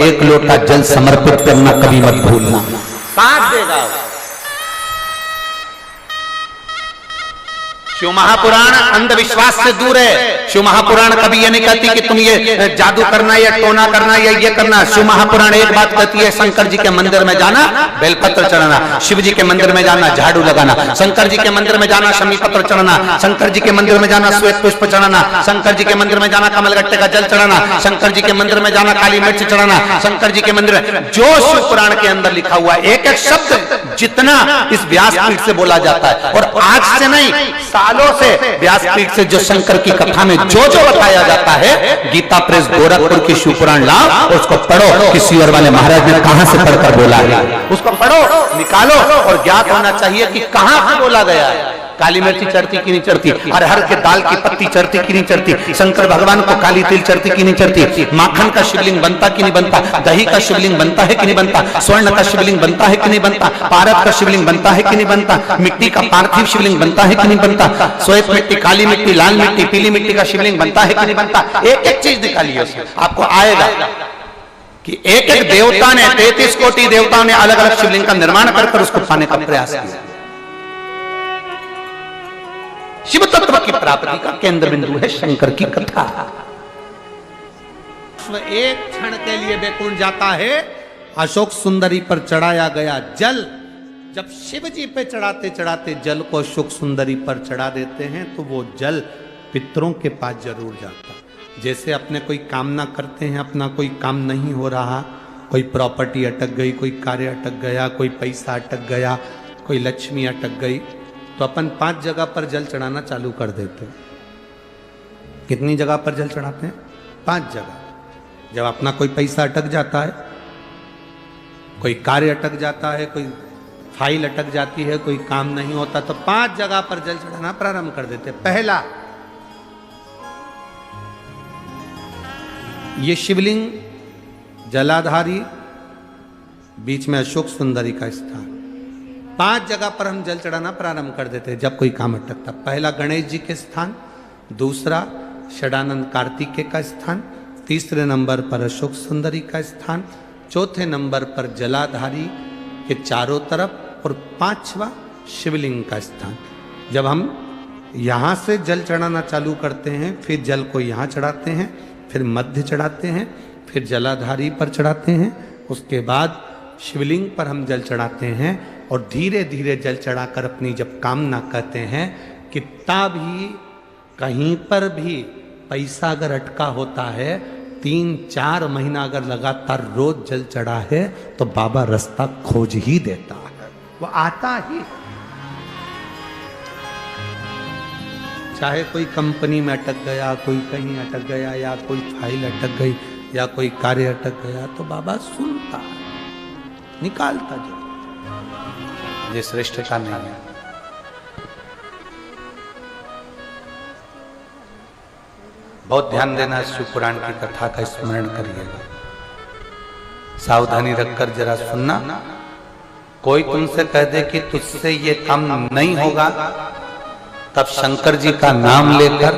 एक लोटा जल समर्पित करना कभी मत भूलना। साथ देगा। शिव महापुराण अंधविश्वास से दूर है। शिव महापुराण कभी ये नहीं कहती कि तुम ये जादू करना या टोना करना या ये करना। शिव महापुराण एक बात कहती है, शंकर जी के मंदिर में जाना, बेलपत्र चढ़ाना, शिव जी के मंदिर में जाना, झाड़ू लगाना, शंकर जी के मंदिर में जाना, शमी पत्र चढ़ाना, शंकर जी के मंदिर में जाना, श्वेत पुष्प चढ़ाना, शंकर जी के मंदिर में जाना, कमलगट्टे का जल चढ़ाना, शंकर जी के मंदिर में जाना, काली मिर्च चढ़ाना, शंकर जी के मंदिर में जो शिव पुराण के अंदर लिखा हुआ एक एक शब्द जितना इस व्यासपीठ से बोला जाता है, और आज से नहीं सालों से व्यासपीठ से जो शंकर की कथा में जो जो बताया जाता है, गीता प्रेस गोरखपुर की शिव पुराण लाओ और उसको पढ़ो कि सीवर वाले महाराज ने कहां से पढ़कर बोला है, उसको पढ़ो, निकालो और ज्ञात होना चाहिए कि कहां से बोला गया है। काली मिर्ची चढ़ती कि नहीं चढ़ती, अरहर के दाल की पत्ती चढ़ती कि नहीं चढ़ती, शंकर भगवान को काली तिल चढ़ती कि नहीं चढ़ती, माखन का शिवलिंग बनता कि नहीं बनता, दही का शिवलिंग बनता है कि नहीं बनता, स्वर्ण का शिवलिंग बनता है कि नहीं बनता, पारद का शिवलिंग बनता है कि नहीं बनता, मिट्टी का पार्थिव शिवलिंग बनता है कि नहीं बनता, श्वेत मिट्टी, काली मिट्टी, लाल मिट्टी, पीली मिट्टी का शिवलिंग बनता है कि नहीं बनता। एक एक चीज निकालिए उसमें, आपको आएगा कि एक एक देवता ने 33 कोटि देवताओं ने अलग अलग शिवलिंग का निर्माण कर उसको पाने का प्रयास किया। शिव तत्व की प्राप्ति का केंद्र बिंदु है शंकर की कथा। एक क्षण के लिए बैकुंठ जाता है। अशोक सुंदरी पर चढ़ाया गया जल जब शिव जी पे चढ़ाते चढ़ाते जल को अशोक सुंदरी पर चढ़ा देते हैं तो वो जल पितरों के पास जरूर जाता। जैसे अपने कोई कामना करते हैं, अपना कोई काम नहीं हो रहा, कोई प्रॉपर्टी अटक गई, कोई कार्य अटक गया, कोई पैसा अटक गया, कोई लक्ष्मी अटक गई, तो अपन 5 जगह पर जल चढ़ाना चालू कर देते हैं। कितनी जगह पर जल चढ़ाते हैं? 5 जगह। जब अपना कोई पैसा अटक जाता है, कोई कार्य अटक जाता है, कोई फाइल अटक जाती है, कोई काम नहीं होता, तो 5 जगह पर जल चढ़ाना प्रारंभ कर देते हैं। पहला, ये शिवलिंग जलाधारी, बीच में अशोक सुंदरी का स्थान, 5 जगह पर हम जल चढ़ाना प्रारंभ कर देते हैं जब कोई काम अटकता। पहला गणेश जी के स्थान, दूसरा षडानंद कार्तिकेय का स्थान, तीसरे नंबर पर अशोक सुंदरी का स्थान, चौथे नंबर पर जलाधारी के चारों तरफ, और 5वां शिवलिंग का स्थान। जब हम यहाँ से जल चढ़ाना चालू करते हैं, फिर जल को यहाँ चढ़ाते हैं, फिर मध्य चढ़ाते हैं, फिर जलाधारी पर चढ़ाते हैं, उसके बाद शिवलिंग पर हम जल चढ़ाते हैं, और धीरे धीरे जल चढ़ाकर अपनी जब कामना कहते हैं, कितना भी कहीं पर भी पैसा अगर अटका होता है, 3-4 महीना अगर लगातार रोज जल चढ़ा है तो बाबा रास्ता खोज ही देता है, वो आता ही। चाहे कोई कंपनी में अटक गया, कोई कहीं अटक गया, या कोई फाइल अटक गई, या कोई कार्य अटक गया, तो बाबा सुनता है, निकालता जल। ये श्रेष्ठ का नहीं है। बहुत ध्यान देना, शिव पुराण की कथा का स्मरण करिएगा, सावधानी रखकर जरा सुनना। कोई तुमसे कह दे कि तुझसे ये काम नहीं होगा, तब शंकर जी का नाम लेकर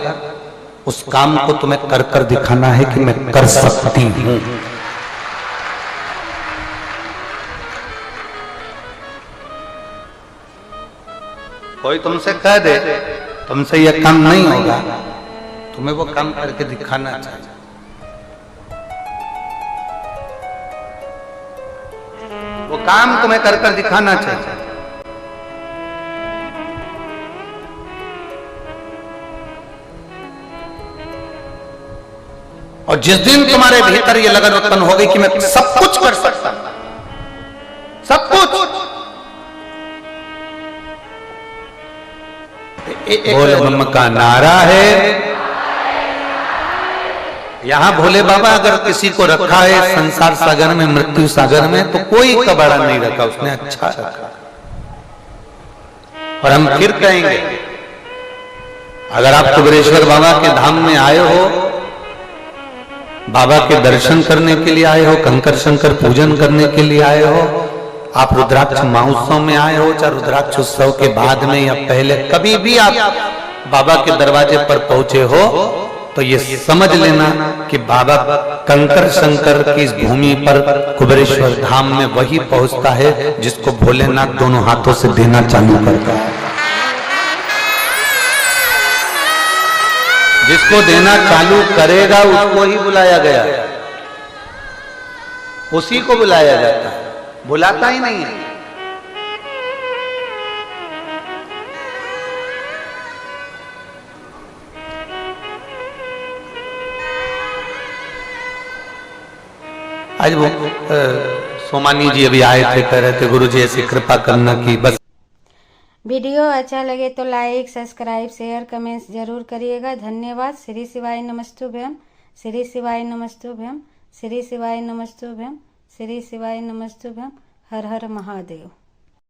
उस काम को तुम्हें कर कर दिखाना है कि मैं कर सकती हूं। कोई तुमसे कह दे तुमसे यह काम नहीं होगा, तुम्हें वो काम करके दिखाना चाहिए। वो काम तुम्हें कर कर दिखाना चाहिए। और जिस दिन तुम्हारे भीतर ये लगन उत्पन्न हो गई कि मैं सब कुछ कर सकता हूं, सब कुछ, बोल बम का नारा है। यहां भोले बाबा अगर किसी को रखा है संसार सागर में, मृत्यु सागर में, तो कोई कबाड़ा नहीं रखा, उसने अच्छा रखा। और हम फिर कहेंगे, अगर आप कुबेरेश्वर बाबा के धाम में आए हो, बाबा के दर्शन करने के लिए आए हो, कंकर शंकर पूजन करने के लिए आए हो, आप रुद्राक्ष महोत्सव में आए हो, चाहे रुद्राक्ष उत्सव के बाद में या पहले, कभी भी आप बाबा के दरवाजे पर पहुंचे हो, तो ये समझ लेना कि बाबा कंकर शंकर की इस भूमि पर कुबेरेश्वर धाम में वही पहुंचता है जिसको भोलेनाथ दोनों हाथों से देना चालू करता है। जिसको देना चालू करेगा उसको ही बुलाया गया, उसी को बुलाया जाता है, बुलाता ही नहीं है। आज वो सोमानी जी अभी आए थे, कह रहे थे गुरु जी ऐसी कृपा करना कि बस। वीडियो अच्छा लगे तो लाइक, सब्सक्राइब, शेयर, कमेंट्स जरूर करिएगा। धन्यवाद। श्री शिवाय नमस्तुभ्यम, श्री शिवाय नमस्तुभ्यम, श्री शिवाय नमस्तुभ्यम, श्री शिवाय नमस्तुभ्यम। हर हर महादेव।